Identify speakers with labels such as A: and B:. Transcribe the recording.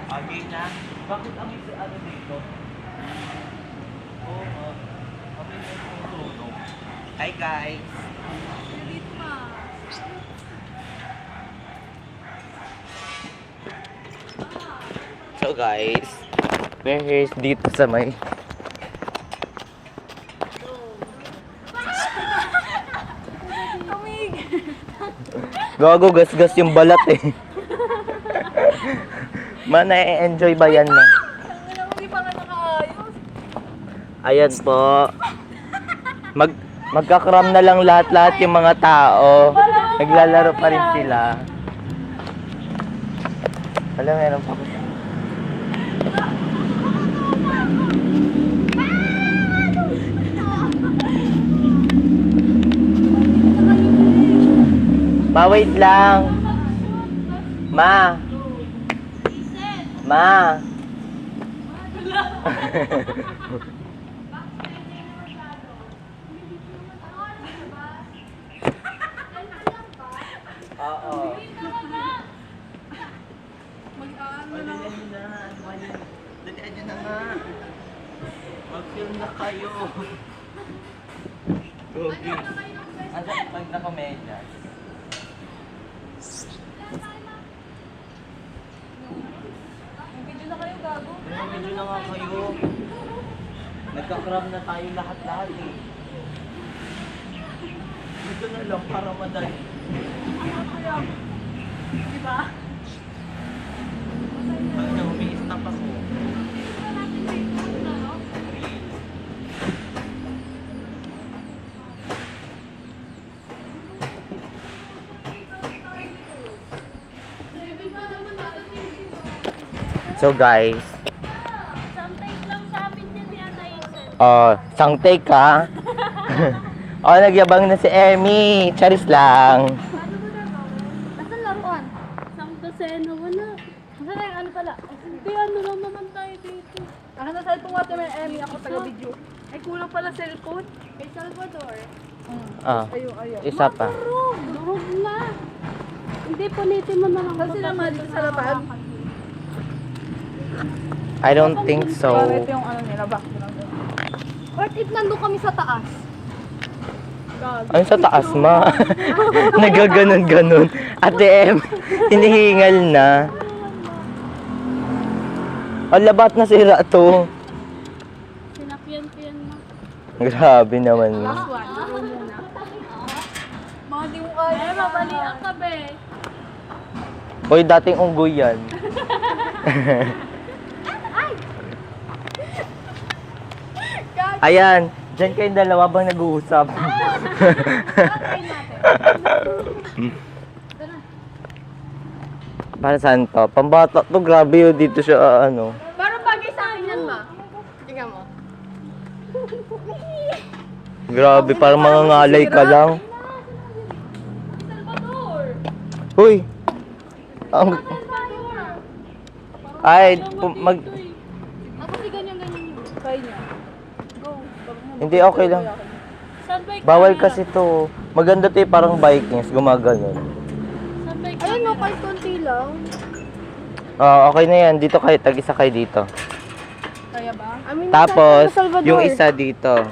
A: Agay na? Bakit amoy si ano dito? Oo, amoy na yung sunog. Hi guys!
B: Dito ma.
A: So guys, we're here dito sa may
B: Kamig.
A: gago, gas-gas yung balat eh. Man, na-enjoy ba yan na?
B: Hindi pa nga nakaayos.
A: Ayan po. Magkakram na lang lahat-lahat yung mga tao. Naglalaro pa rin sila. Alam, meron pa. Ma, wait lang. Ma. Ma. Oo. Dalian nyo na nga. Mag-film na kayo. Okay. Asa pag naka-medyas?
B: Video na kayo, gago.
A: Video na nga kayo. Nagka-cram na tayo lahat-lahat eh. Dito na lang para madali.
B: Diba?
A: Ano, may stop ako. So guys,
B: Sometimes lang sa amin din yan na
A: sang take ka. Nagyabang na si Emmy. Charis lang.
B: Nasaan laruan? Samto seno, wala. Nasaan yung ano pala? Hindi, ano lang naman tayo dito. Ako na cellphone ko, may Emmy, ako taga-video. Ay, kulang pala cellphone. Kay Salvador. Ayaw.
A: Isa pa.
B: Durog na. Hindi, punitin mo na lang. Kasi naman dito sa laban.
A: I don't think so.
B: Ito yung ano nila, background. What if nandun kami sa taas?
A: Ano sa taas, ma? Nagaganon-ganon. Ate Em, hinihingal na. Labat na sira to.
B: Sinakyan-piyan mo.
A: Grabe naman.
B: Last one, laro muna. Mga di mo kaya. Ay, mabalian ka, be.
A: Hoy, dating unggoy yan. Ayan, dyan kayong dalawa bang nag-uusap?
B: Try natin.
A: Para saan to? Pambata to, grabe yun dito siya, ano.
B: Parang bagay sa akin yan, ma. Tingnan mo.
A: Grabe, parang mga ngalay ka lang.
B: Salvador!
A: Uy! Ang...
B: Salvador!
A: Ay, mag...
B: Kasi ganyan-ganyan yun. Try niya. Go.
A: Hindi, okay lang. Bawal kasi to. Maganda to parang Vikings, gumaganon.
B: Ayun mo, kahit konti lang.
A: Okay na yan. Dito kayo, tag-isa kayo dito.
B: Kaya ba?
A: Tapos, yung isa dito.